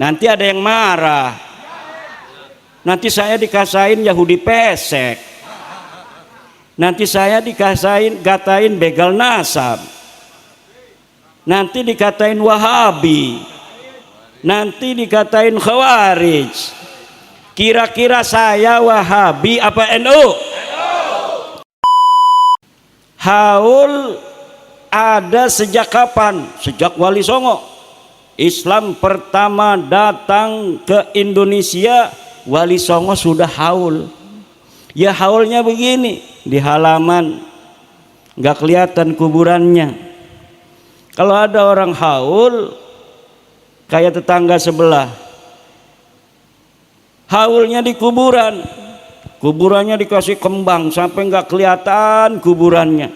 Nanti ada yang marah. Nanti saya dikasain Yahudi pesek. Nanti saya gatain begal nasab. Nanti dikatain Wahabi. Nanti dikatain Khawarij. Kira-kira saya Wahabi apa NU? Haul ada sejak kapan? Sejak Wali Songo. Islam pertama datang ke Indonesia, Wali Songo sudah haul. Ya haulnya begini, di halaman nggak kelihatan kuburannya. Kalau ada orang haul kayak tetangga sebelah, haulnya di kuburan, kuburannya dikasih kembang sampai nggak kelihatan kuburannya,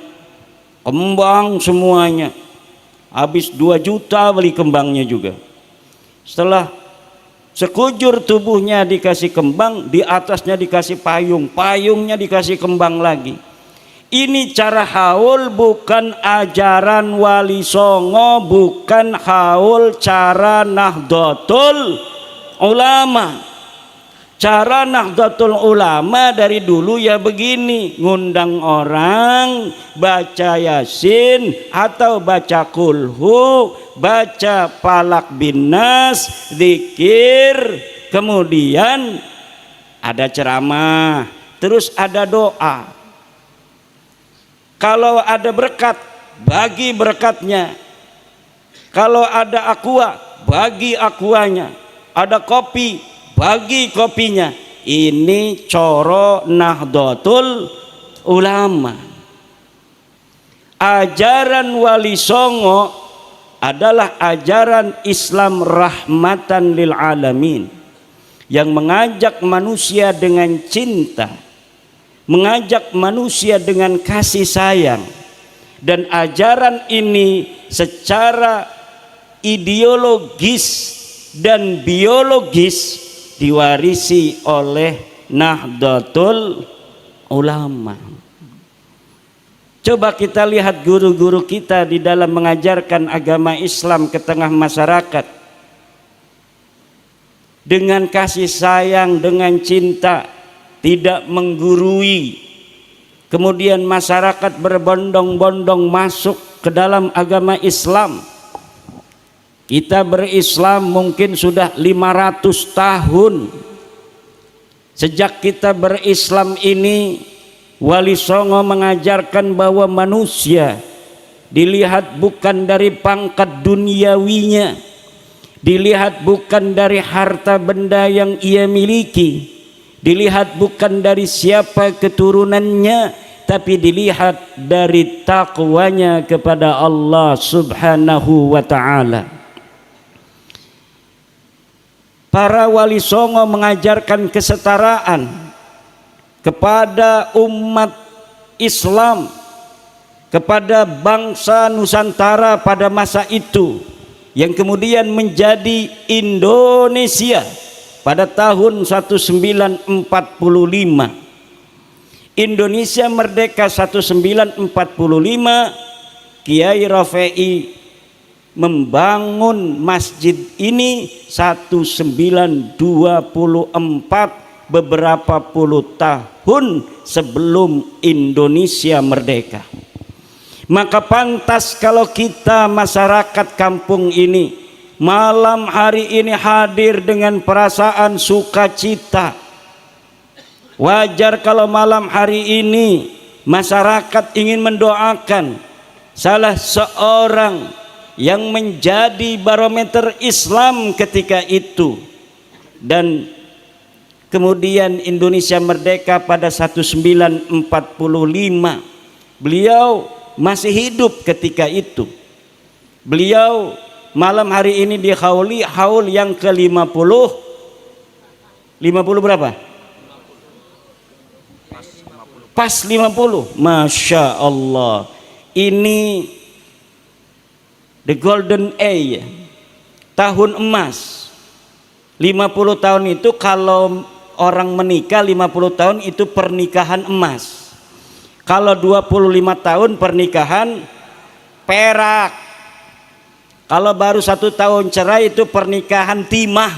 kembang semuanya. Habis 2 juta beli kembangnya juga. Setelah sekujur tubuhnya dikasih kembang, di atasnya dikasih payung, payungnya dikasih kembang lagi. Ini cara haul, bukan ajaran Wali Songo, bukan haul cara Nahdlatul Ulama. Cara Nahdlatul Ulama dari dulu ya begini, ngundang orang baca Yasin atau baca Kulhu, baca Falak bin Nas, zikir, kemudian ada ceramah, terus ada doa. Kalau ada berkat, bagi berkatnya. Kalau ada aqua, bagi aquanya. Ada kopi, bagi kopinya. Ini coro Nahdlatul Ulama. Ajaran Wali Songo adalah ajaran Islam rahmatan lil alamin, yang mengajak manusia dengan cinta, mengajak manusia dengan kasih sayang. Dan ajaran ini secara ideologis dan biologis diwarisi oleh Nahdlatul Ulama. Coba kita lihat guru-guru kita di dalam mengajarkan agama Islam ke tengah masyarakat. Dengan kasih sayang, dengan cinta, tidak menggurui. Kemudian masyarakat berbondong-bondong masuk ke dalam agama Islam. Kita berislam mungkin sudah 500 tahun. Sejak kita berislam ini, Wali Songo mengajarkan bahwa manusia dilihat bukan dari pangkat duniawinya, dilihat bukan dari harta benda yang ia miliki, dilihat bukan dari siapa keturunannya, tapi dilihat dari takwanya kepada Allah Subhanahu wa ta'ala. Para Wali Songo mengajarkan kesetaraan kepada umat Islam, kepada bangsa Nusantara pada masa itu, yang kemudian menjadi Indonesia pada tahun 1945. Indonesia merdeka 1945, Kiai Rafi'i membangun masjid ini 1924, beberapa puluh tahun sebelum Indonesia merdeka. Maka pantas kalau kita masyarakat kampung ini malam hari ini hadir dengan perasaan sukacita. Wajar kalau malam hari ini masyarakat ingin mendoakan salah seorang yang menjadi barometer Islam ketika itu. Dan kemudian Indonesia merdeka pada 1945. Beliau masih hidup ketika itu. Beliau malam hari ini dihauli haul yang ke-50. 50 berapa? Pas 50. Masya Allah. Ini the golden age, tahun emas. 50 tahun itu kalau orang menikah 50 tahun itu pernikahan emas. Kalau 25 tahun pernikahan perak. Kalau baru 1 tahun cerai itu pernikahan timah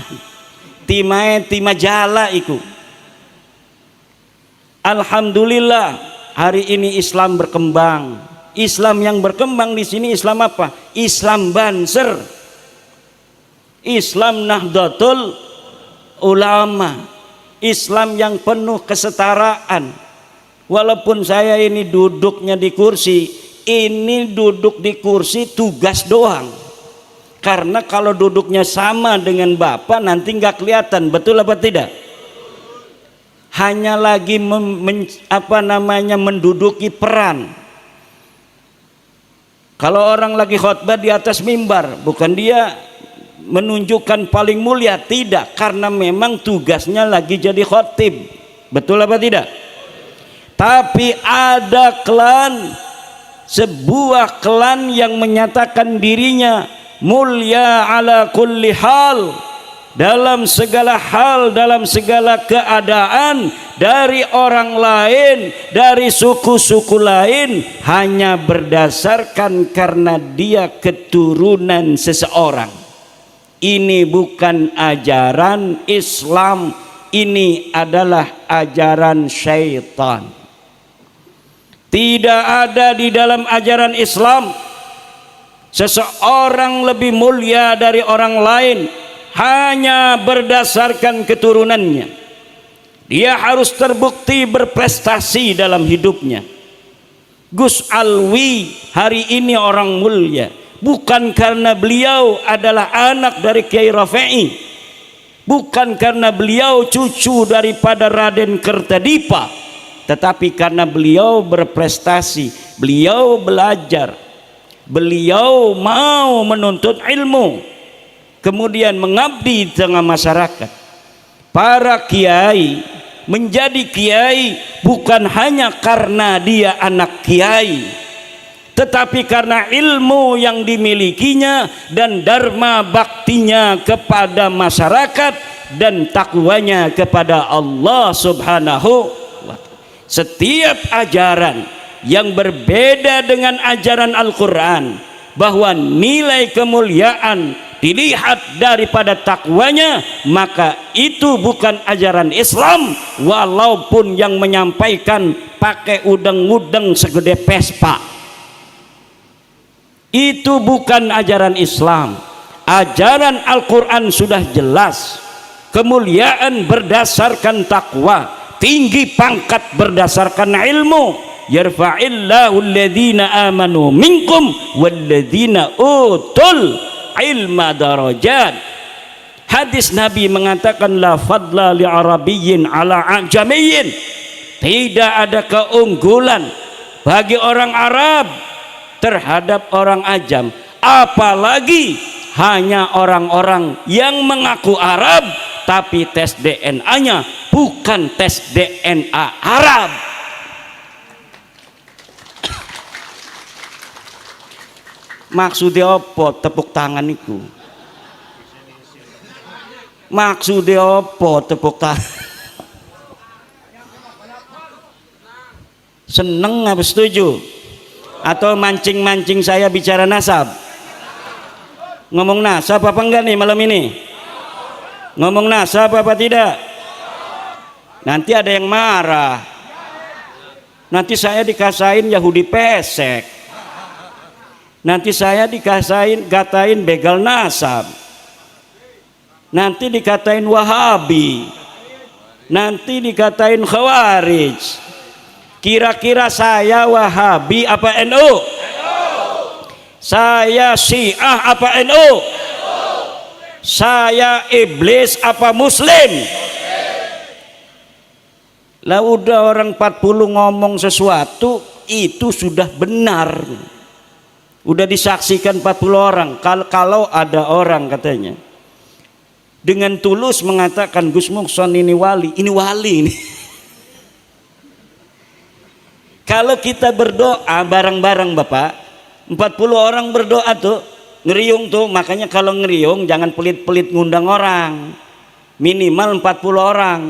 jala iku. Alhamdulillah hari ini Islam berkembang. Islam yang berkembang di sini Islam apa? Islam Banser, Islam Nahdlatul Ulama, Islam yang penuh kesetaraan. Walaupun saya ini duduknya di kursi, ini duduk di kursi tugas doang. Karena kalau duduknya sama dengan Bapak nanti nggak kelihatan, betul apa tidak? Hanya lagi menduduki peran. Kalau orang lagi khotbah di atas mimbar, bukan dia menunjukkan paling mulia, tidak, karena memang tugasnya lagi jadi khotib, betul apa tidak? Tapi ada klan, sebuah klan yang menyatakan dirinya mulia ala kulli hal, dalam segala hal, dalam segala keadaan, dari orang lain, dari suku-suku lain, hanya berdasarkan karena dia keturunan seseorang. Ini bukan ajaran Islam, ini adalah ajaran syaitan. Tidak ada di dalam ajaran Islam seseorang lebih mulia dari orang lain hanya berdasarkan keturunannya. Dia harus terbukti berprestasi dalam hidupnya. Gus Alwi hari ini orang mulia bukan karena beliau adalah anak dari Kiai Rafi'i, bukan karena beliau cucu daripada Raden Kertadipa, tetapi karena beliau berprestasi, beliau belajar, beliau mau menuntut ilmu, kemudian mengabdi di tengah masyarakat. Para kiai menjadi kiai bukan hanya karena dia anak kiai, tetapi karena ilmu yang dimilikinya dan dharma baktinya kepada masyarakat dan takwanya kepada Allah Subhanahu wa ta'ala. Setiap ajaran yang berbeda dengan ajaran Al-Quran, bahwa nilai kemuliaan dilihat daripada takwanya, maka itu bukan ajaran Islam, walaupun yang menyampaikan pakai udeng-udeng segede Vespa. Itu bukan ajaran Islam. Ajaran Al-Quran sudah jelas, kemuliaan berdasarkan takwa, tinggi pangkat berdasarkan ilmu. Yarfa'illahu alladhina amanu minkum walladhina utul ilma darajat. Hadis Nabi mengatakan la fadla li arabiyyin ala ajamiyyin, tidak ada keunggulan bagi orang Arab terhadap orang ajam, apalagi hanya orang-orang yang mengaku Arab tapi tes DNA-nya bukan tes DNA Arab. Maksudnya apa tepuk tangan itu? Maksudnya apa tepuk tangan? Seneng apa setuju? Atau mancing-mancing saya bicara nasab? Ngomong nasab apa enggak nih malam ini? Ngomong nasab apa tidak? Nanti ada yang marah. Nanti saya dikasain Yahudi pesek. Nanti saya gatain begal nasab. Nanti dikatain Wahabi. Nanti dikatain Khawarij. Kira-kira saya Wahabi apa NU? Saya Syiah apa NU? Saya iblis apa Muslim? Lah udah orang 40 ngomong sesuatu itu sudah benar. Udah disaksikan 40 orang. Kalau ada orang katanya dengan tulus mengatakan Gus Muhson ini wali ini. Kalau kita berdoa bareng-bareng Bapak, 40 orang berdoa tuh, ngeriung tuh, makanya kalau ngeriung jangan pelit-pelit ngundang orang. Minimal 40 orang.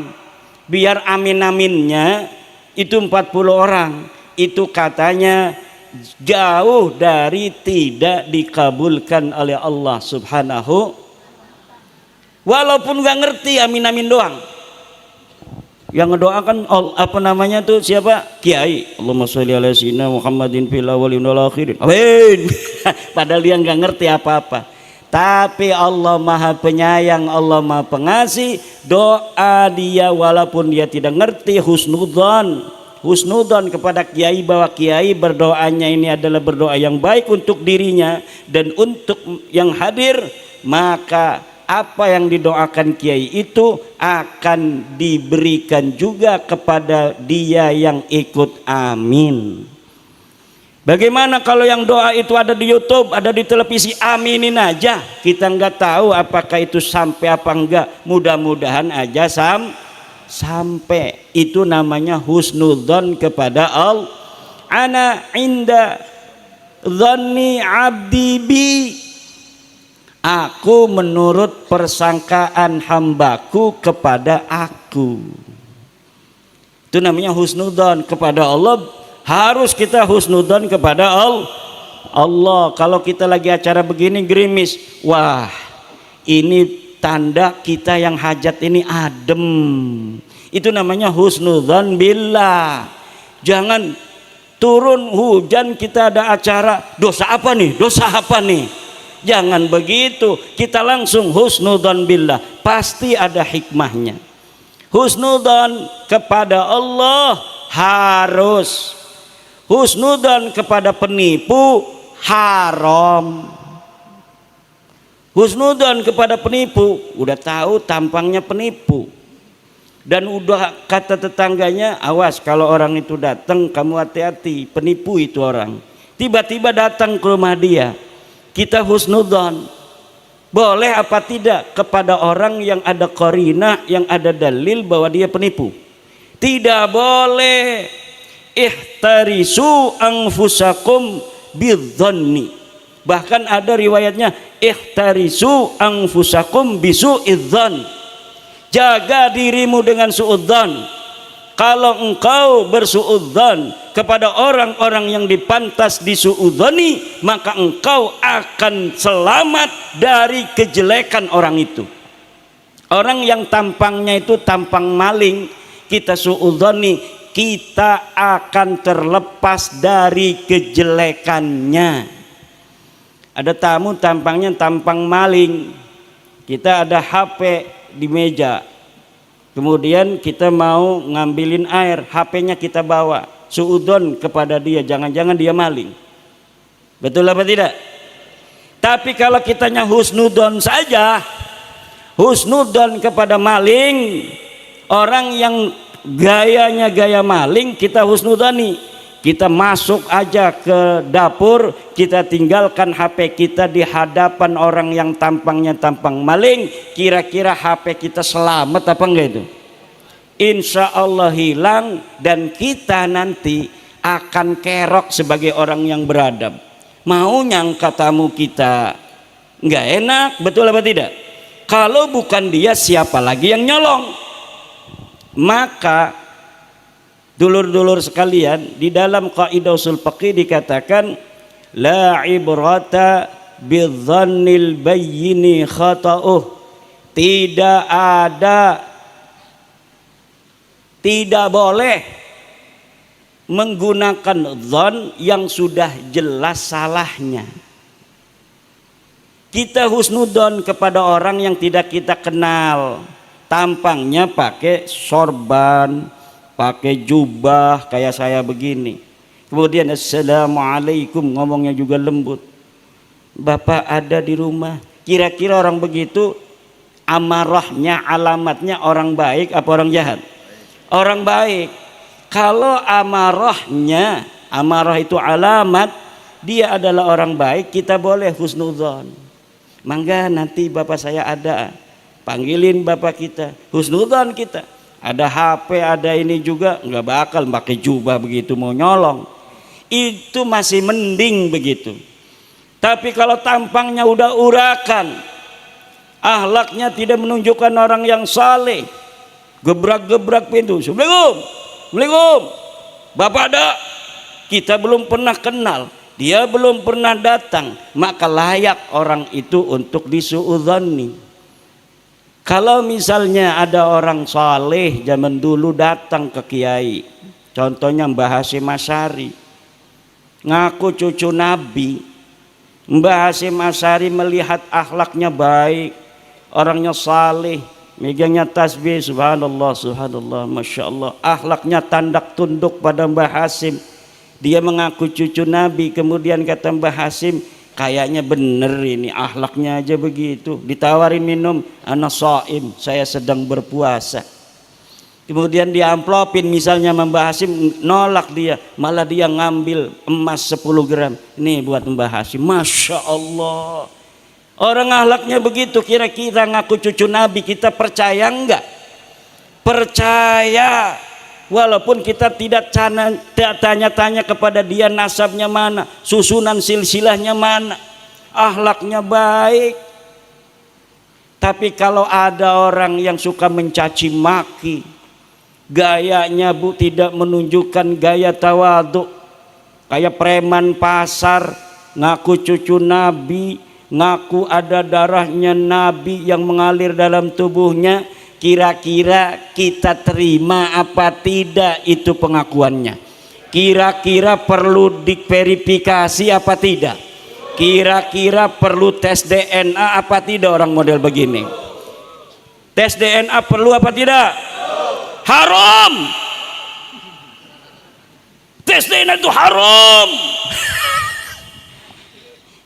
Biar amin-aminnya itu 40 orang. Itu katanya jauh dari tidak dikabulkan oleh Allah Subhanahu. Walaupun nggak ngerti, amin amin doang. Yang ngedoakan apa namanya tuh siapa? Kiai. Allahumma sholli ala sayyidina Muhammadin fil awwalin wal akhirin. Amin. Padahal dia nggak ngerti apa-apa. Tapi Allah Maha Penyayang, Allah Maha Pengasih. Doa dia walaupun dia tidak ngerti, husnudzon kepada kiai, bahwa kiai berdoanya ini adalah berdoa yang baik untuk dirinya dan untuk yang hadir, maka apa yang didoakan kiai itu akan diberikan juga kepada dia yang ikut. Amin. Bagaimana kalau yang doa itu ada di YouTube, ada di televisi, aminin aja. Kita nggak tahu apakah itu sampai apa enggak. Mudah-mudahan aja sampai. Itu namanya husnudzon kepada Allah. Ana inda dhanni abdi bi. Aku menurut persangkaan hambaku kepada aku. Itu namanya husnudzon kepada Allah. Harus kita husnudzon kepada Allah. Kalau kita lagi acara begini gerimis, wah ini tanda kita yang hajat ini adem. Itu namanya husnudzon billah. Jangan turun hujan kita ada acara, dosa apa nih? Dosa apa nih? Jangan begitu, kita langsung husnudzon billah, pasti ada hikmahnya. Husnudzon kepada Allah harus, husnudzon kepada penipu haram. Husnudzon kepada penipu, udah tahu tampangnya penipu, dan udah kata tetangganya, awas kalau orang itu datang kamu hati-hati, penipu itu orang. Tiba-tiba datang ke rumah dia, kita husnudzon. Boleh apa tidak kepada orang yang ada qarinah, yang ada dalil bahwa dia penipu? Tidak boleh. Ihtarisu anfusakum bidzanni. Bahkan ada riwayatnya ihtarisu anfusakum bisu'idzan. Jaga dirimu dengan suudzan. Kalau engkau bersuudzon kepada orang-orang yang dipantas disuudzoni, maka engkau akan selamat dari kejelekan orang itu. Orang yang tampangnya itu tampang maling, kita suudzoni, kita akan terlepas dari kejelekannya. Ada tamu tampangnya tampang maling, kita ada HP di meja, kemudian kita mau ngambilin air, HP-nya kita bawa, suudzon kepada dia, jangan-jangan dia maling. Betul apa tidak? Tapi kalau kitanya husnudzon saja, husnudzon kepada maling, orang yang gayanya gaya maling, kita husnudzoni. Kita masuk aja ke dapur, kita tinggalkan HP kita di hadapan orang yang tampangnya tampang maling, kira-kira HP kita selamat apa enggak itu? Insya Allah hilang, dan kita nanti akan kerok sebagai orang yang beradab. Mau nyangka tamu kita nggak enak, betul apa tidak? Kalau bukan dia, siapa lagi yang nyolong? Maka dulur-dulur sekalian, di dalam kaidah usul fiqih dikatakan la ibrata bidzannil bayyini khata'uh. Tidak boleh menggunakan dzan yang sudah jelas salahnya. Kita husnudzon kepada orang yang tidak kita kenal, tampangnya pakai sorban, pakai jubah kayak saya begini, kemudian assalamualaikum, ngomongnya juga lembut, bapak ada di rumah, kira-kira orang begitu amarahnya, alamatnya orang baik apa orang jahat? Orang baik. Kalau amarahnya, amarah itu alamat, dia adalah orang baik, kita boleh husnudzon. Mangga nanti bapak saya ada, panggilin bapak kita, husnudzon kita. Ada HP, ada ini juga, nggak bakal pakai jubah begitu mau nyolong. Itu masih mending begitu. Tapi kalau tampangnya udah urakan, akhlaknya tidak menunjukkan orang yang saleh, gebrak-gebrak pintu, assalamualaikum, assalamualaikum, bapak ada, kita belum pernah kenal, dia belum pernah datang, maka layak orang itu untuk disuudzoni. Kalau misalnya ada orang saleh zaman dulu datang ke kiai, contohnya Mbah Hasyim Asy'ari, ngaku cucu Nabi. Mbah Hasyim Asy'ari melihat akhlaknya baik, orangnya saleh, megangnya tasbih, subhanallah, subhanallah, masya Allah, akhlaknya tandak tunduk pada Mbah Hasyim. Dia mengaku cucu Nabi, kemudian kata Mbah Hasyim, kayaknya bener ini, akhlaknya aja begitu. Ditawarin minum, ana shaim, saya sedang berpuasa. Kemudian dia amplopin misalnya Mbah Hasyim, nolak dia, malah dia ngambil emas 10 gram. Ini buat Mbah Hasyim. Masya Allah, orang akhlaknya begitu. Kira-kira ngaku cucu Nabi, kita percaya enggak? Percaya. Walaupun kita tidak tanya-tanya kepada dia nasabnya mana, susunan silsilahnya mana, akhlaknya baik. Tapi kalau ada orang yang suka mencaci maki, gayanya tidak menunjukkan gaya tawadhu, kayak preman pasar, ngaku cucu Nabi, ngaku ada darahnya Nabi yang mengalir dalam tubuhnya, kira-kira kita terima apa tidak itu pengakuannya? Kira-kira perlu diverifikasi apa tidak? Kira-kira perlu tes DNA apa tidak orang model begini? Tes DNA perlu apa tidak? Haram. Tes DNA itu haram.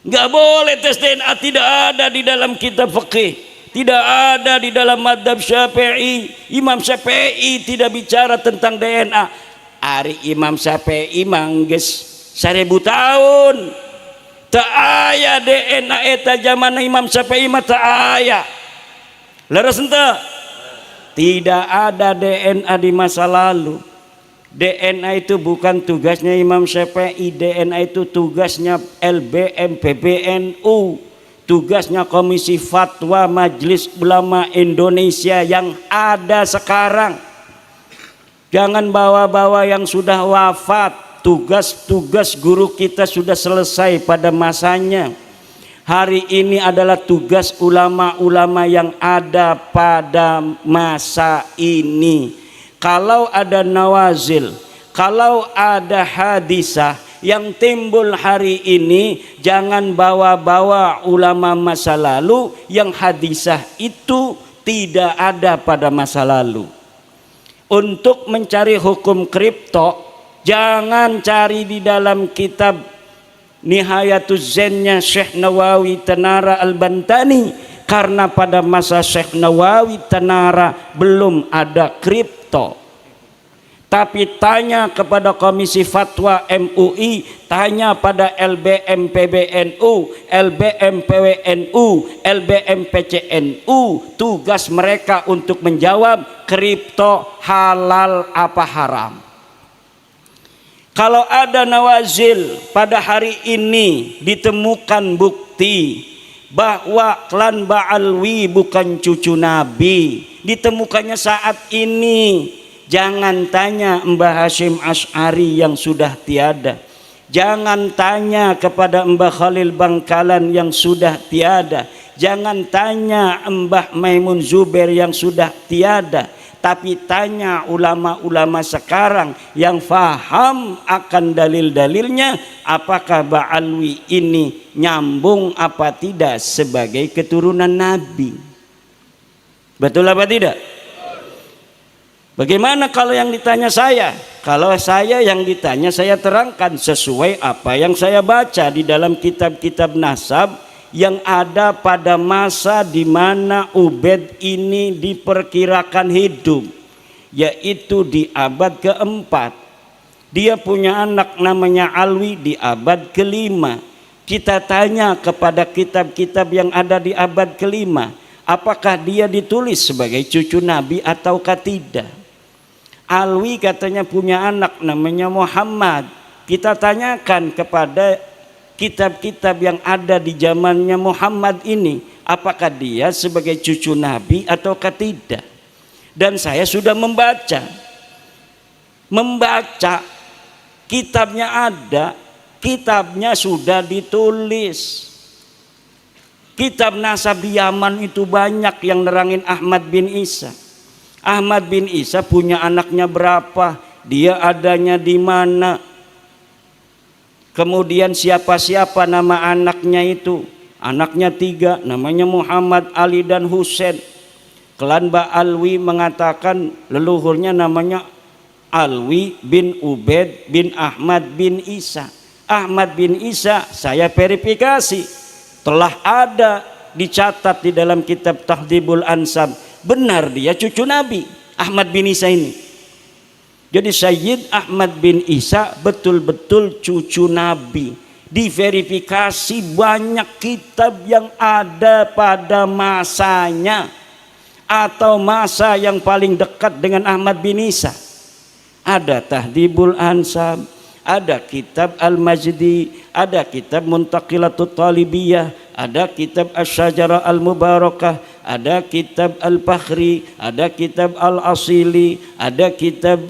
Nggak boleh tes DNA, tidak ada di dalam kitab fikih. Tidak ada di dalam madhab Syafi'i. Imam Syafi'i tidak bicara tentang DNA. Ari Imam Syafi'i mangges 1000 tahun. Tak aya DNA eta zaman Imam Syafi'i mah tak aya. Leres ente? Tidak ada DNA di masa lalu. DNA itu bukan tugasnya Imam Syafi'i. DNA itu tugasnya LBM PBNU. Tugasnya Komisi Fatwa Majelis Ulama Indonesia yang ada sekarang. Jangan bawa-bawa yang sudah wafat. Tugas-tugas guru kita sudah selesai pada masanya. Hari ini adalah tugas ulama-ulama yang ada pada masa ini. Kalau ada nawazil, kalau ada hadisah yang timbul hari ini, jangan bawa-bawa ulama masa lalu yang hadisah itu tidak ada pada masa lalu. Untuk mencari hukum kripto, jangan cari di dalam kitab Nihayatuz Zennya Syekh Nawawi Tanara Al-Bantani, karena pada masa Syekh Nawawi Tanara belum ada kripto. Tapi tanya kepada Komisi Fatwa MUI, tanya pada LBM PBNU, LBM PWNU, LBM PCNU, tugas mereka untuk menjawab kripto halal apa haram. Kalau ada nawazil pada hari ini ditemukan bukti bahwa klan Ba'alwi bukan cucu Nabi, ditemukannya saat ini, jangan tanya Mbah Hasyim Asy'ari yang sudah tiada. Jangan tanya kepada Mbah Khalil Bangkalan yang sudah tiada. Jangan tanya Mbah Maimun Zubair yang sudah tiada. Tapi tanya ulama-ulama sekarang yang faham akan dalil-dalilnya, apakah Ba'alwi ini nyambung apa tidak sebagai keturunan Nabi. Betul apa tidak? Bagaimana kalau yang ditanya saya? Kalau saya yang ditanya, saya terangkan sesuai apa yang saya baca di dalam kitab-kitab nasab yang ada pada masa di mana Ubaid ini diperkirakan hidup, yaitu di abad keempat. Dia punya anak namanya Alwi di abad kelima. Kita tanya kepada kitab-kitab yang ada di abad kelima, apakah dia ditulis sebagai cucu Nabi ataukah tidak? Alwi katanya punya anak namanya Muhammad. Kita tanyakan kepada kitab-kitab yang ada di zamannya Muhammad ini, apakah dia sebagai cucu Nabi ataukah tidak? Dan saya sudah membaca kitabnya ada, kitabnya sudah ditulis. Kitab nasab di Yaman itu banyak yang nerangin Ahmad bin Isa. Ahmad bin Isa punya anaknya berapa, dia adanya di mana, kemudian siapa-siapa nama anaknya itu. Anaknya 3, namanya Muhammad, Ali, dan Husain. Klan Ba'alwi mengatakan leluhurnya namanya Alwi bin Ubaid bin Ahmad bin Isa. Ahmad bin Isa saya verifikasi, telah ada dicatat di dalam kitab Tahdhibul Ansab. Benar dia cucu Nabi Ahmad bin Isa ini. Jadi Sayyid Ahmad bin Isa betul-betul cucu Nabi. Diverifikasi banyak kitab yang ada pada masanya atau masa yang paling dekat dengan Ahmad bin Isa. Ada Tahdhibul Ansab, ada kitab Al-Majdi, ada kitab Muntaqilatut Talibiyah, ada kitab Asy-Syajarah Al-Mubarakah, ada kitab Al-Fakhri, ada kitab Al-Asili, ada kitab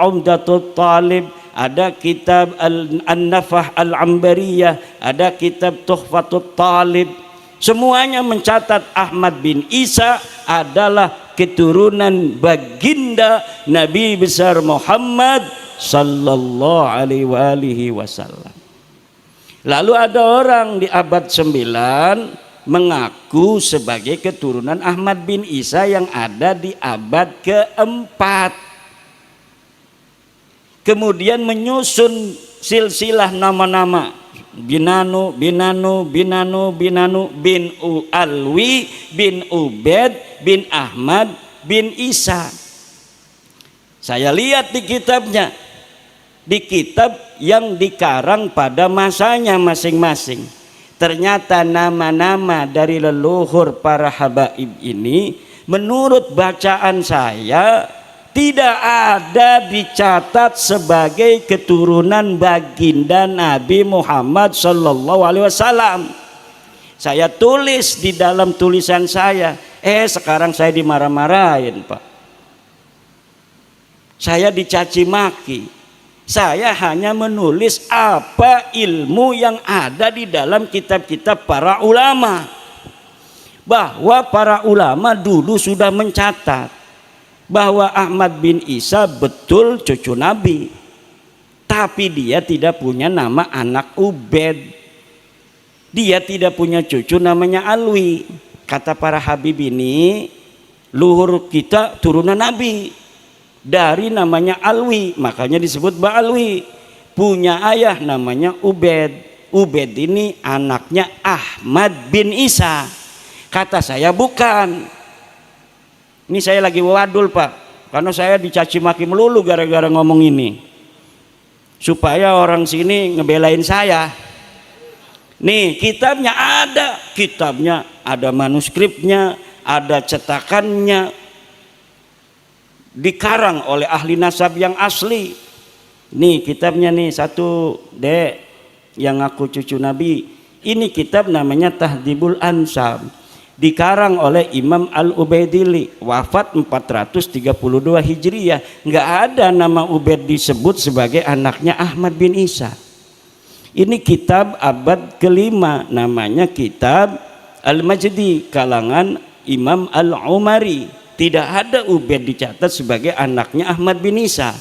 Umdatut Talib, ada kitab An-Nafah Al-Ambariyah, ada kitab Tuhfatut Talib. Semuanya mencatat Ahmad bin Isa adalah keturunan baginda Nabi besar Muhammad sallallahu alaihi wasallam. Lalu ada orang di abad 9 mengaku sebagai keturunan Ahmad bin Isa yang ada di abad keempat. Kemudian menyusun silsilah nama-nama Binanu bin Alwi bin Ubaid bin Ahmad bin Isa. Saya lihat di kitabnya, di kitab yang dikarang pada masanya masing-masing. Ternyata nama-nama dari leluhur para habaib ini menurut bacaan saya tidak ada dicatat sebagai keturunan baginda Nabi Muhammad sallallahu alaihi wasallam. Saya tulis di dalam tulisan saya, sekarang saya dimarah-marahin, Pak. Saya dicaci maki. Saya hanya menulis apa ilmu yang ada di dalam kitab-kitab para ulama. Bahwa para ulama dulu sudah mencatat bahwa Ahmad bin Isa betul cucu Nabi, tapi dia tidak punya nama anak Ubaid, dia tidak punya cucu namanya Alwi. Kata para habib ini, luhur kita turunan Nabi dari namanya Alwi, makanya disebut Ba'alwi. Punya ayah namanya Ubaid. Ubaid ini anaknya Ahmad bin Isa. Kata saya bukan. Ini saya lagi wadul, Pak, karena saya dicaci maki melulu gara-gara ngomong ini, supaya orang sini ngebelain saya. Nih kitabnya ada manuskripnya, ada cetakannya, dikarang oleh ahli nasab yang asli. Nih kitabnya nih, satu dek yang aku cucu Nabi. Ini kitab namanya Tahdhibul Ansab, dikarang oleh Imam Al-Ubaidili, wafat 432 Hijriyah. Nggak ada nama Ubaid disebut sebagai anaknya Ahmad bin Isa. Ini kitab abad kelima, namanya kitab Al-Majdi kalangan Imam Al-Umari. Tidak ada Ubaid dicatat sebagai anaknya Ahmad bin Isa.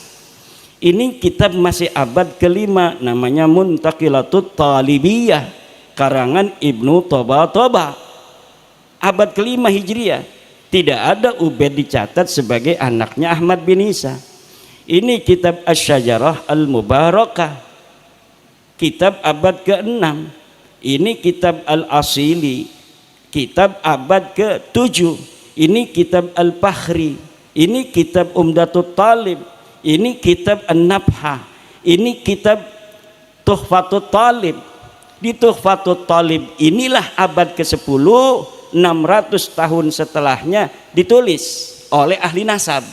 Ini kitab masih abad kelima, namanya Muntaqilatut Talibiyah karangan Ibnu Toba, abad kelima Hijriyah. Tidak ada Ubaid dicatat sebagai anaknya Ahmad bin Isa. Ini kitab Asy-Syajarah Al-Mubarakah, kitab abad ke-6. Ini kitab Al-Asili, kitab abad ke-7. Ini kitab Al-Fakhri, ini kitab Umdatut Talib, ini kitab An-Nafhah, ini kitab Tuhfatut Talib. Di Tuhfatut Talib inilah abad ke-10, 600 tahun setelahnya ditulis oleh ahli nasab.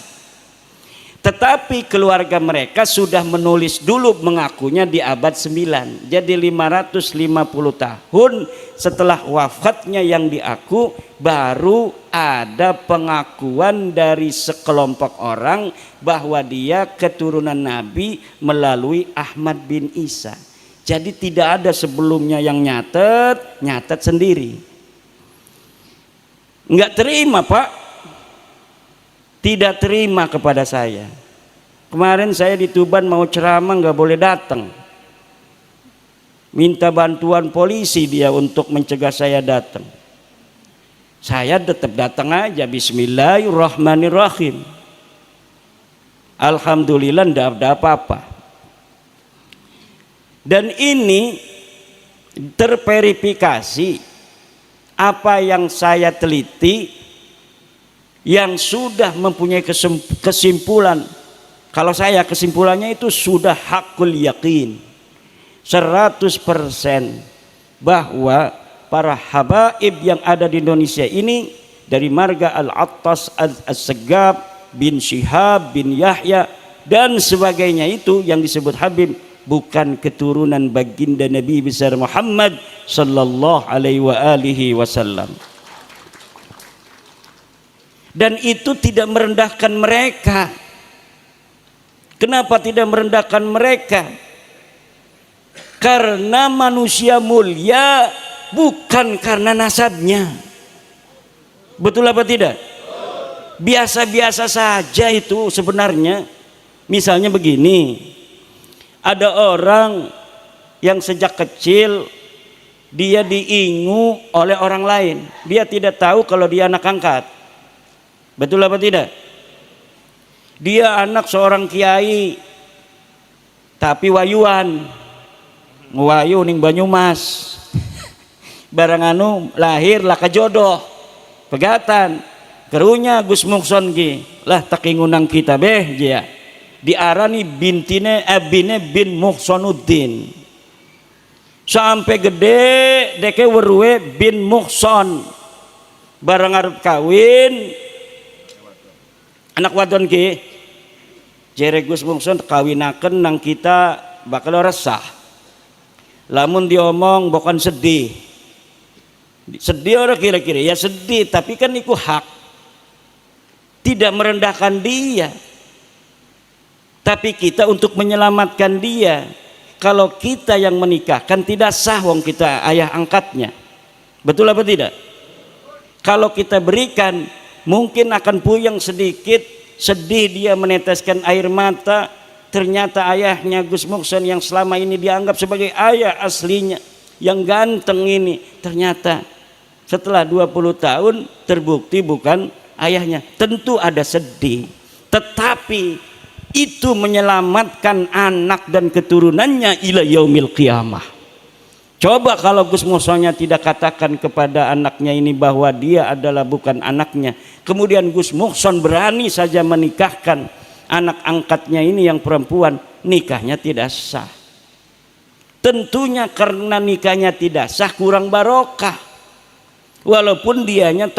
Tetapi keluarga mereka sudah menulis dulu mengakunya di abad 9. Jadi 550 tahun setelah wafatnya yang diaku, baru ada pengakuan dari sekelompok orang bahwa dia keturunan Nabi melalui Ahmad bin Isa. Jadi tidak ada sebelumnya yang nyatet sendiri. Enggak terima, Pak. Tidak terima kepada saya. Kemarin saya di Tuban mau ceramah, nggak boleh datang. Minta bantuan polisi dia untuk mencegah saya datang. Saya tetap datang aja. Bismillahirrahmanirrahim. Alhamdulillah tidak ada apa-apa. Dan ini terverifikasi apa yang saya teliti, yang sudah mempunyai kesimpulan. Kalau saya kesimpulannya itu sudah hakul yakin 100% bahwa para habaib yang ada di Indonesia ini, dari marga Al-Attas, As-Segab, bin Syihab, bin Yahya dan sebagainya, itu yang disebut Habib, bukan keturunan baginda Nabi besar Muhammad sallallahu alaihi wasallam. Dan itu tidak merendahkan mereka. Kenapa tidak merendahkan mereka? Karena manusia mulia bukan karena nasabnya. Betul apa tidak? Biasa-biasa saja itu sebenarnya. Misalnya begini, ada orang yang sejak kecil dia diingu oleh orang lain. Dia tidak tahu kalau dia anak angkat. Betul apa tidak? Dia anak seorang kiai tapi wayuan, wayu ning Banyumas. Barang anu lahir lah kajodoh pegatan kerunya Gus Mukson ki lah takingunang kita beh dia diarani bintine abine bin Muksonuddin sampai gede deke werwe bin Mukson. Barang arep kawin anak wadon ki jere Gus Mukson kawinaken nang kita bakal resah. Lamun diomong bukan sedih orang kira-kira ya sedih, tapi kan itu hak, tidak merendahkan dia, tapi kita untuk menyelamatkan dia. Kalau kita yang menikahkan tidak sah, wong kita ayah angkatnya. Betul apa tidak? Kalau kita berikan mungkin akan puyeng sedikit, sedih dia meneteskan air mata. Ternyata ayahnya Gus Mukson yang selama ini dianggap sebagai ayah aslinya yang ganteng ini, ternyata setelah 20 tahun terbukti bukan ayahnya. Tentu ada sedih, tetapi itu menyelamatkan anak dan keturunannya ila yaumil qiyamah. Coba kalau Gus Muksonnya tidak katakan kepada anaknya ini bahwa dia adalah bukan anaknya, kemudian Gus Mukson berani saja menikahkan anak angkatnya ini yang perempuan, nikahnya tidak sah. Tentunya karena nikahnya tidak sah kurang barokah. Walaupun dianya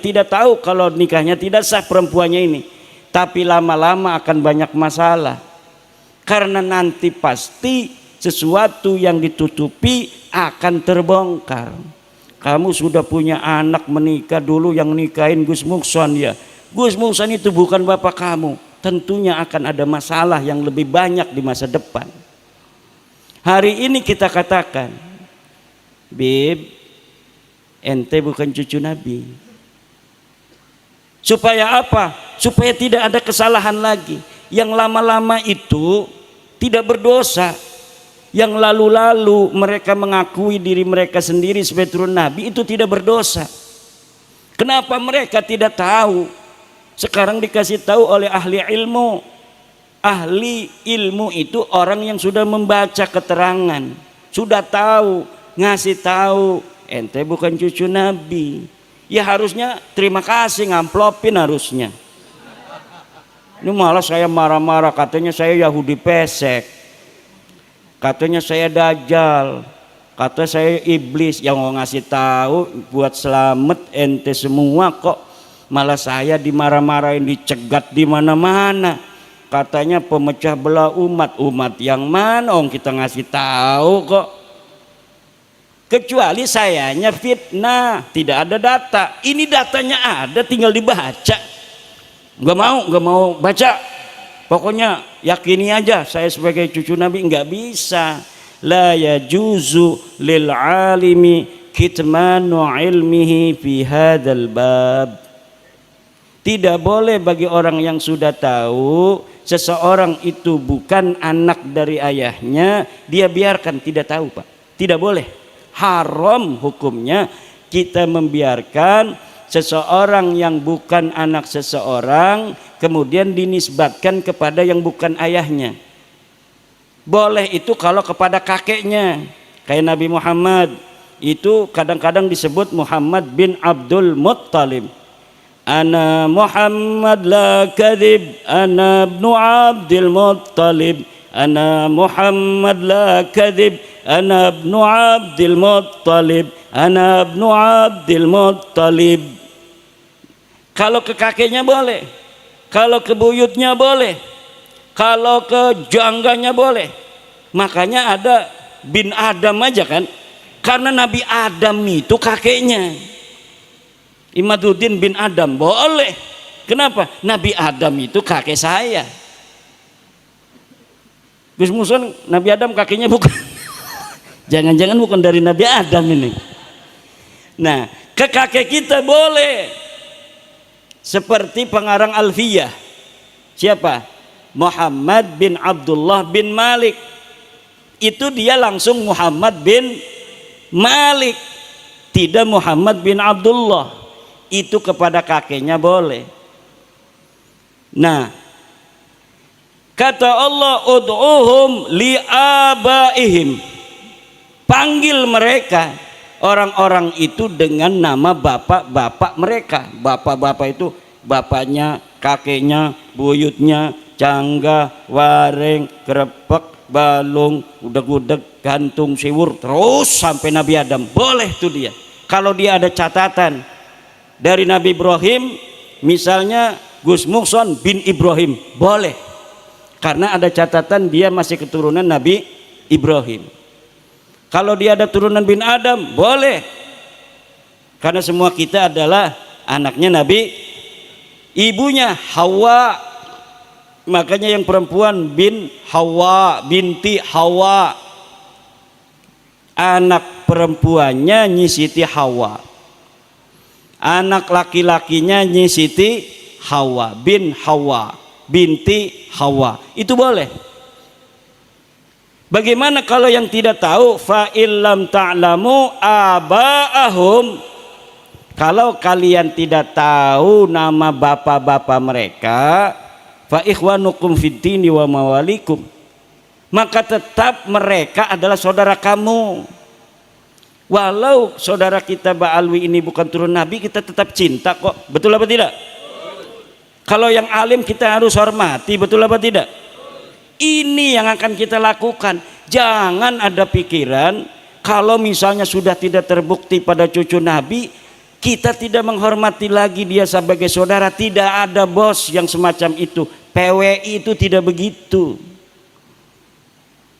tidak tahu kalau nikahnya tidak sah perempuannya ini, tapi lama-lama akan banyak masalah. Karena nanti pasti sesuatu yang ditutupi akan terbongkar. Kamu sudah punya anak menikah, dulu yang nikahin Gus Mukson ya. Gus Mukson itu bukan bapak kamu. Tentunya akan ada masalah yang lebih banyak di masa depan. Hari ini kita katakan, Bib, ente bukan cucu Nabi. Supaya apa? Supaya tidak ada kesalahan lagi. Yang lama-lama itu tidak berdosa. Yang lalu-lalu mereka mengakui diri mereka sendiri sebagai turun Nabi, itu tidak berdosa. Kenapa mereka tidak tahu? Sekarang dikasih tahu oleh ahli ilmu. Ahli ilmu itu orang yang sudah membaca keterangan, sudah tahu, ngasih tahu, ente bukan cucu Nabi. Ya harusnya terima kasih, ngamplopin harusnya. Ini malah saya marah-marah, katanya saya Yahudi pesek, katanya saya dajjal, kata saya iblis. Yang mau ngasih tahu buat selamat ente semua kok. Malah saya dimarah-marahin, dicegat di mana-mana. Katanya pemecah belah umat. Umat yang mana? Kita ngasih tahu kok. Kecuali sayanya fitnah, tidak ada data. Ini datanya ada, tinggal dibaca. Nggak mau baca. Pokoknya yakini aja saya sebagai cucu Nabi. Nggak bisa. La yajuzu lil alimi kitmanu ilmihi fi hadzal bab. Tidak boleh bagi orang yang sudah tahu seseorang itu bukan anak dari ayahnya, dia biarkan tidak tahu, Pak. Tidak boleh. Haram hukumnya kita membiarkan seseorang yang bukan anak seseorang kemudian dinisbatkan kepada yang bukan ayahnya. Boleh itu kalau kepada kakeknya, kayak Nabi Muhammad itu kadang-kadang disebut Muhammad bin Abdul Muttalib. Ana Muhammad la kadhib, ana ibnu Abdul Muttalib. Ana Muhammad la kadhib, ana ibnu Abdul Muttalib. Ana ibnu Abdul Muttalib. Kalau ke kakeknya boleh, kalau ke buyutnya boleh, kalau ke jangganya boleh. Makanya ada bin Adam aja kan, karena Nabi Adam itu kakeknya. Imaduddin bin Adam boleh. Kenapa? Nabi Adam itu kakek saya. Gus Muson, Nabi Adam kakeknya bukan. Jangan-jangan bukan dari Nabi Adam ini. Nah, ke kakek kita boleh. Seperti pengarang Alfiyah. Siapa? Muhammad bin Abdullah bin Malik. Itu dia langsung Muhammad bin Malik, tidak Muhammad bin Abdullah. Itu kepada kakeknya boleh. Nah, kata Allah, ud'uhum li'abaihim. Panggil mereka, orang-orang itu dengan nama bapak-bapak mereka. Bapak-bapak itu bapaknya, kakeknya, buyutnya, cangga, wareng, krepek, balung, udeg-udeg, gantung, siwur, terus sampai Nabi Adam. Boleh tuh dia. Kalau dia ada catatan dari Nabi Ibrahim, misalnya Gus Muhson bin Ibrahim, boleh. Karena ada catatan dia masih keturunan Nabi Ibrahim. Kalau dia ada turunan bin Adam, boleh. Karena semua kita adalah anaknya Nabi. Ibunya Hawa, makanya yang perempuan bin Hawa, binti Hawa. Anak perempuannya Nyi Siti Hawa, anak laki-lakinya Nyi Siti Hawa, bin Hawa, binti Hawa. Itu boleh. Bagaimana kalau yang tidak tahu? Fa illam ta'lamu aba'ahum. Kalau kalian tidak tahu nama bapak-bapak mereka, fa ikhwanukum fid dini wa mawalikum, maka tetap mereka adalah saudara kamu. Walau saudara kita Ba'alwi ini bukan turun Nabi, kita tetap cinta kok. Betul apa tidak? Kalau yang alim kita harus hormati, betul apa tidak? Ini yang akan kita lakukan. Jangan ada pikiran kalau misalnya sudah tidak terbukti pada cucu Nabi, kita tidak menghormati lagi dia sebagai saudara. Tidak ada bos yang semacam itu. PWI itu tidak begitu.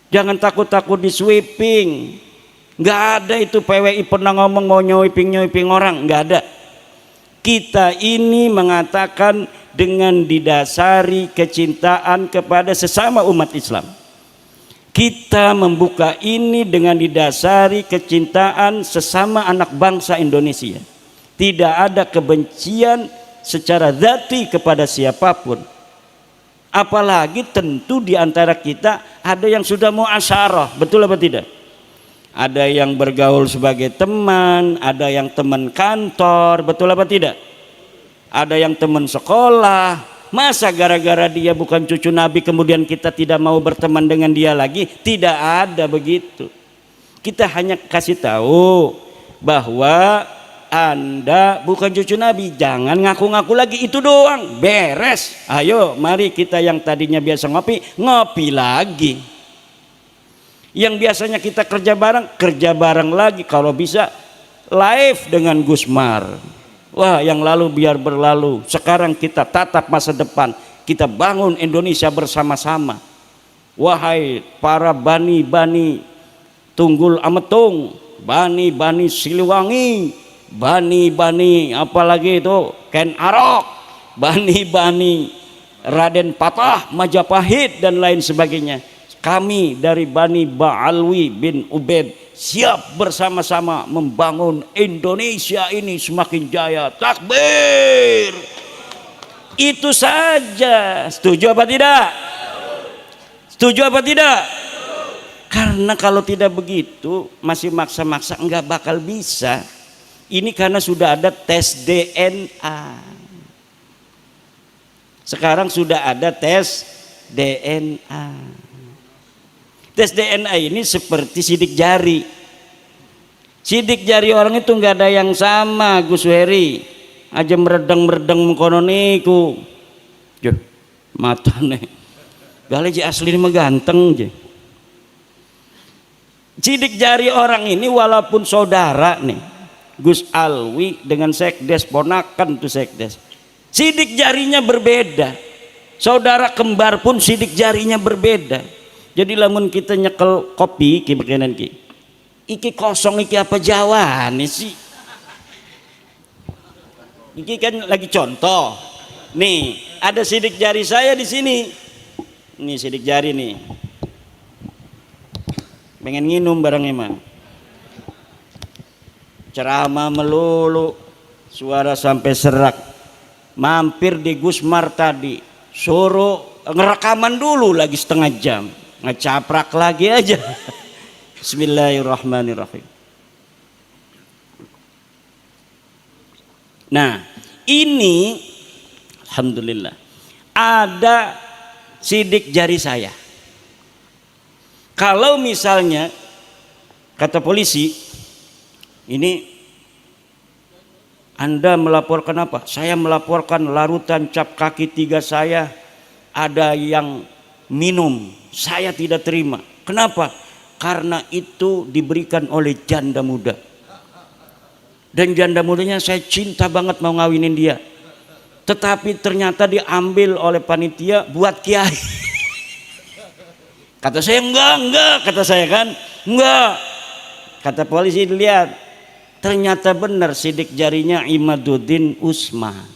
Jangan takut-takut di sweeping. Nggak ada itu PWI pernah ngomong mau nyweeping orang. Nggak ada. Kita ini mengatakan dengan didasari kecintaan kepada sesama umat Islam. Kita membuka ini dengan didasari kecintaan sesama anak bangsa Indonesia. Tidak ada kebencian secara zati kepada siapapun. Apalagi tentu di antara kita ada yang sudah muasyarah, betul apa tidak? Ada yang bergaul sebagai teman, ada yang teman kantor, betul apa tidak? Ada yang teman sekolah. Masa gara-gara dia bukan cucu Nabi kemudian kita tidak mau berteman dengan dia lagi? Tidak ada begitu. Kita hanya kasih tahu bahwa Anda bukan cucu Nabi, jangan ngaku-ngaku lagi, itu doang, beres. Ayo mari kita yang tadinya biasa ngopi lagi. Yang biasanya kita kerja bareng lagi, kalau bisa live dengan Gusmar. Wah, yang lalu biar berlalu. Sekarang kita tatap masa depan. Kita bangun Indonesia bersama-sama. Wahai para bani-bani Tunggul Ametung, bani-bani Siliwangi, bani-bani apalagi itu Ken Arok, bani-bani Raden Patah, Majapahit dan lain sebagainya. Kami dari Bani Ba'alwi bin Ubaid siap bersama-sama membangun Indonesia ini semakin jaya. Takbir. Itu saja. Setuju apa tidak? Setuju apa tidak? Karena kalau tidak begitu masih maksa-maksa enggak bakal bisa. Ini karena sudah ada tes DNA. Sekarang sudah ada tes DNA. Tes DNA ini seperti sidik jari. Sidik jari orang itu nggak ada yang sama, Gus Heri. Aja meredeng-meredeng mengkono niku. Joh, mata nih. Gale ji asli mah ganteng je. Sidik jari orang ini walaupun saudara nih, Gus Alwi dengan Sekdes ponakan tuh Sekdes. Sidik jarinya berbeda. Saudara kembar pun sidik jarinya berbeda. Jadi lamun kita nyekel kopi ki beginian ki. Iki kosong iki apa jawane sih? Iki kan lagi contoh. Nih, ada sidik jari saya di sini. Nih sidik jari nih. Pengen nginum barangnya mah. Ceramah melulu, suara sampai serak. Mampir di Gusmar tadi, suruh ngerekaman dulu lagi setengah jam. Ngecaprak lagi aja. Bismillahirrahmanirrahim. Nah, ini alhamdulillah ada sidik jari saya. Kalau misalnya kata polisi, ini Anda melaporkan apa? Saya melaporkan larutan cap kaki 3 saya ada yang minum. Saya tidak terima. Kenapa? Karena itu diberikan oleh janda muda. Dan janda mudanya saya cinta banget mau ngawinin dia. Tetapi ternyata diambil oleh panitia buat kiai. Kata saya enggak, kata saya kan. Enggak. Kata polisi dilihat. Ternyata benar sidik jarinya Imaduddin Usman.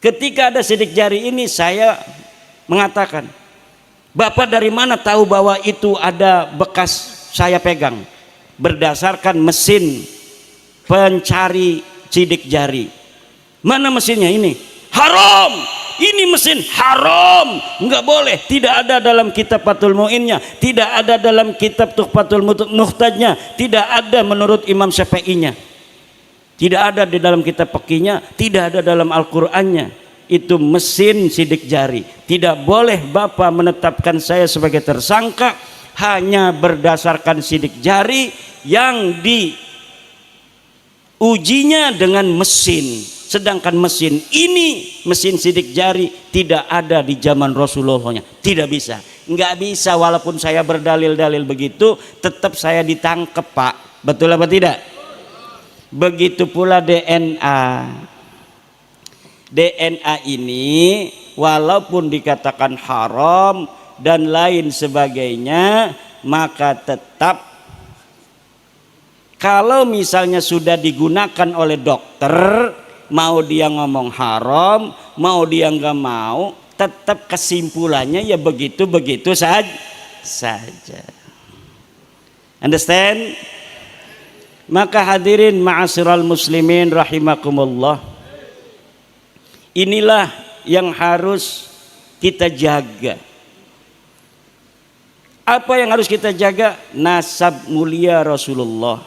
Ketika ada sidik jari ini saya mengatakan, Bapak dari mana tahu bahwa itu ada bekas saya pegang? Berdasarkan mesin pencari sidik jari. Mana mesinnya ini? Haram. Ini mesin haram. Enggak boleh. Tidak ada dalam kitab Fathul Mu'innya. Tidak ada dalam kitab Tuhfatul Muhtajnya. Tidak ada menurut Imam Syafi'inya. Tidak ada di dalam kitab Fiqihnya. Tidak ada dalam Al-Qur'annya. Itu mesin sidik jari. Tidak boleh Bapak menetapkan saya sebagai tersangka hanya berdasarkan sidik jari yang diujinya dengan mesin. Sedangkan mesin ini, mesin sidik jari tidak ada di zaman Rasulullahnya. Tidak bisa. Enggak bisa walaupun saya berdalil-dalil begitu, tetap saya ditangkap, Pak. Betul apa tidak? Begitu pula DNA. DNA ini walaupun dikatakan haram dan lain sebagainya, maka tetap kalau misalnya sudah digunakan oleh dokter, mau dia ngomong haram, mau dia nggak mau, tetap kesimpulannya ya begitu-begitu saja. Understand? Maka hadirin ma'asyiral muslimin rahimakumullah. Inilah yang harus kita jaga. Apa yang harus kita jaga? Nasab mulia Rasulullah.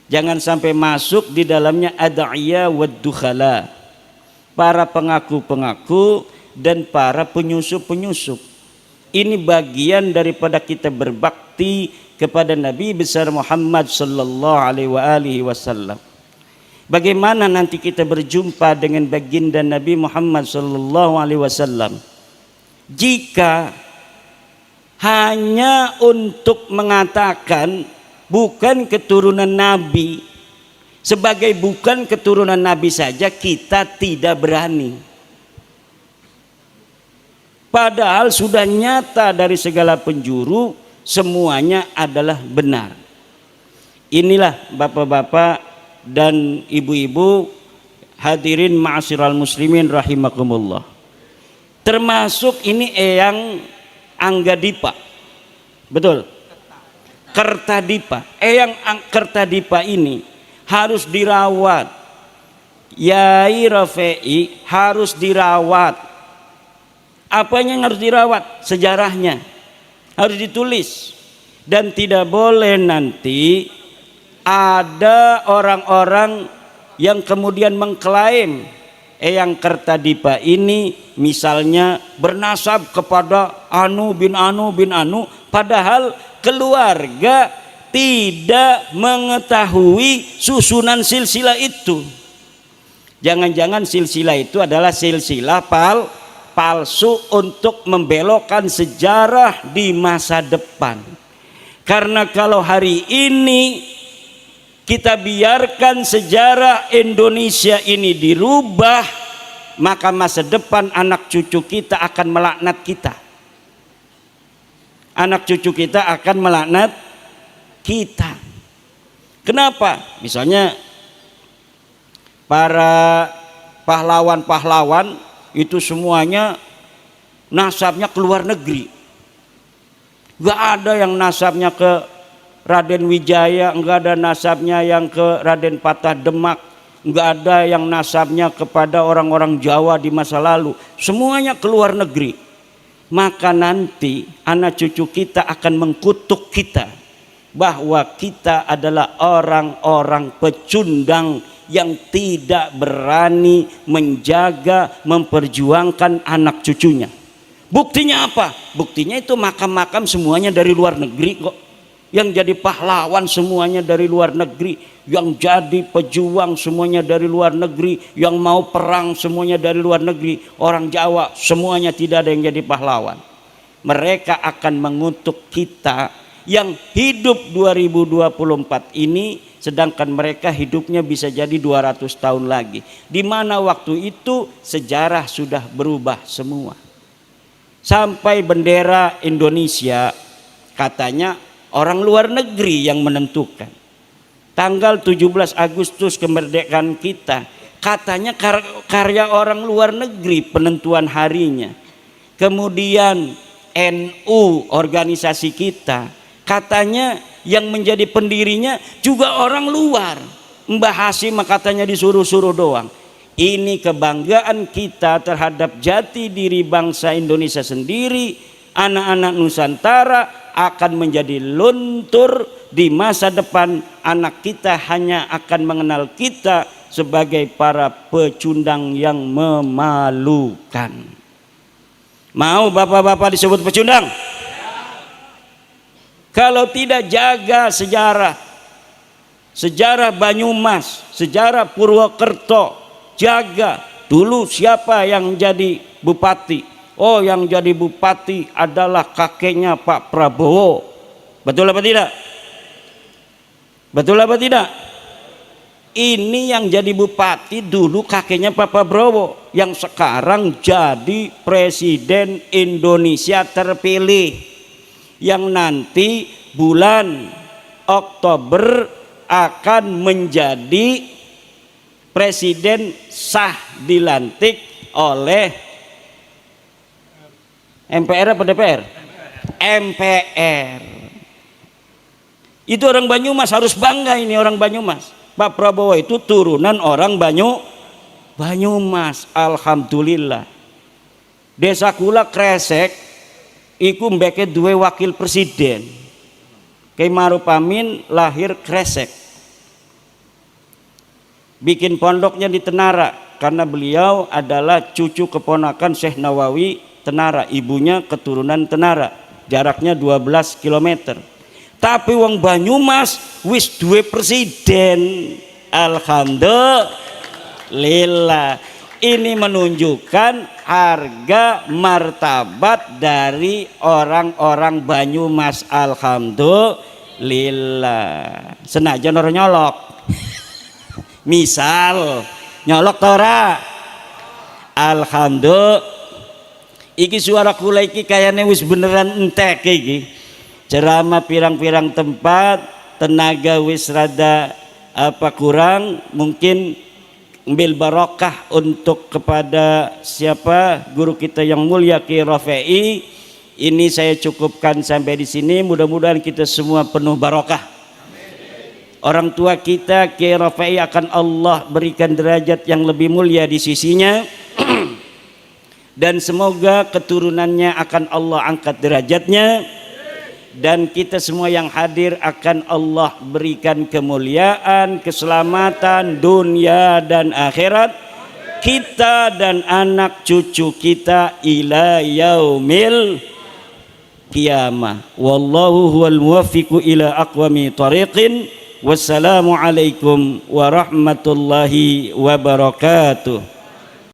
Jangan sampai masuk di dalamnya ad'iyah wad dukhala, para pengaku-pengaku dan para penyusup-penyusup. Ini bagian daripada kita berbakti kepada Nabi besar Muhammad sallallahu alaihi wasallam. Bagaimana nanti kita berjumpa dengan baginda Nabi Muhammad sallallahu alaihi wasallam jika hanya untuk mengatakan bukan keturunan Nabi, Sebagai bukan keturunan Nabi saja kita tidak berani. Padahal sudah nyata dari segala penjuru semuanya adalah benar. Inilah bapak-bapak dan ibu-ibu hadirin ma'asyiral muslimin rahimakumullah. Termasuk ini Eyang Anggadipa. Betul. Kertadipa. Eyang Kertadipa ini harus dirawat. Yai Rafi'i harus dirawat. Apanya yang harus dirawat? Sejarahnya harus ditulis. Dan tidak boleh nanti ada orang-orang yang kemudian mengklaim Eyang Kertadipa ini misalnya bernasab kepada Anu bin Anu bin Anu, padahal keluarga tidak mengetahui susunan silsilah itu. Jangan-jangan silsilah itu adalah silsilah palsu untuk membelokkan sejarah di masa depan. Karena kalau hari ini kita biarkan sejarah Indonesia ini dirubah, maka masa depan anak cucu kita akan melaknat kita. Anak cucu kita akan melaknat kita. Kenapa? Misalnya para pahlawan-pahlawan itu semuanya nasabnya ke luar negeri. Gak ada yang nasabnya ke Raden Wijaya, enggak ada nasabnya yang ke Raden Patah Demak, enggak ada yang nasabnya kepada orang-orang Jawa di masa lalu. Semuanya ke luar negeri. Maka nanti anak cucu kita akan mengkutuk kita bahwa kita adalah orang-orang pecundang yang tidak berani menjaga, memperjuangkan anak cucunya. Buktinya apa? Buktinya itu makam-makam semuanya dari luar negeri kok. Yang jadi pahlawan semuanya dari luar negeri, yang jadi pejuang semuanya dari luar negeri, yang mau perang semuanya dari luar negeri. Orang Jawa semuanya tidak ada yang jadi pahlawan. Mereka akan mengutuk kita yang hidup 2024 ini, sedangkan mereka hidupnya bisa jadi 200 tahun lagi, di mana waktu itu sejarah sudah berubah semua. Sampai bendera Indonesia katanya orang luar negeri yang menentukan. Tanggal 17 Agustus kemerdekaan kita katanya karya orang luar negeri penentuan harinya. Kemudian NU organisasi kita katanya yang menjadi pendirinya juga orang luar. Mbah Hasim katanya disuruh-suruh doang. Ini kebanggaan kita terhadap jati diri bangsa Indonesia sendiri. Anak-anak Nusantara akan menjadi luntur di masa depan. Anak kita hanya akan mengenal kita sebagai para pecundang yang memalukan. Mau bapak-bapak disebut pecundang? Kalau tidak jaga sejarah Banyumas, sejarah Purwokerto, jaga dulu siapa yang jadi bupati. Oh, yang jadi bupati adalah kakeknya Pak Prabowo. Betul apa tidak? Betul apa tidak? Ini yang jadi bupati dulu kakeknya Pak Prabowo, yang sekarang jadi presiden Indonesia terpilih, yang nanti bulan Oktober akan menjadi presiden sah dilantik oleh MPR apa DPR? MPR. Itu orang Banyumas, harus bangga ini orang Banyumas. Pak Prabowo itu turunan orang Banyumas. Alhamdulillah. Desa kula Kresek iku mbeke duwe wakil presiden. Kiai Maruf Amin lahir Kresek. Bikin pondoknya di Tenara karena beliau adalah cucu keponakan Syekh Nawawi Tenara, ibunya keturunan Tenara, jaraknya 12 km. Tapi wong Banyumas wis duwe presiden. Alhamdulillah. Ini menunjukkan harga martabat dari orang-orang Banyumas. Alhamdulillah. Senajan orang nyolok. misal nyolok tora. Alhamdulillah iki suara kula iki kayaknya wis beneran entek iki ceramah pirang-pirang tempat tenaga wis rada apa kurang, mungkin ambil barokah untuk kepada siapa guru kita yang mulia Ki Rafi'i. Ini saya cukupkan sampai di sini, mudah-mudahan kita semua penuh barokah. Orang tua kita Ki Rafi'i akan Allah berikan derajat yang lebih mulia di sisinya dan semoga keturunannya akan Allah angkat derajatnya, dan kita semua yang hadir akan Allah berikan kemuliaan, keselamatan dunia dan akhirat, kita dan anak cucu kita ila yaumil qiyamah. Wallahu huwal muwaffiqu ila aqwami tariqin. Wassalamu alaikum warahmatullahi wabarakatuh.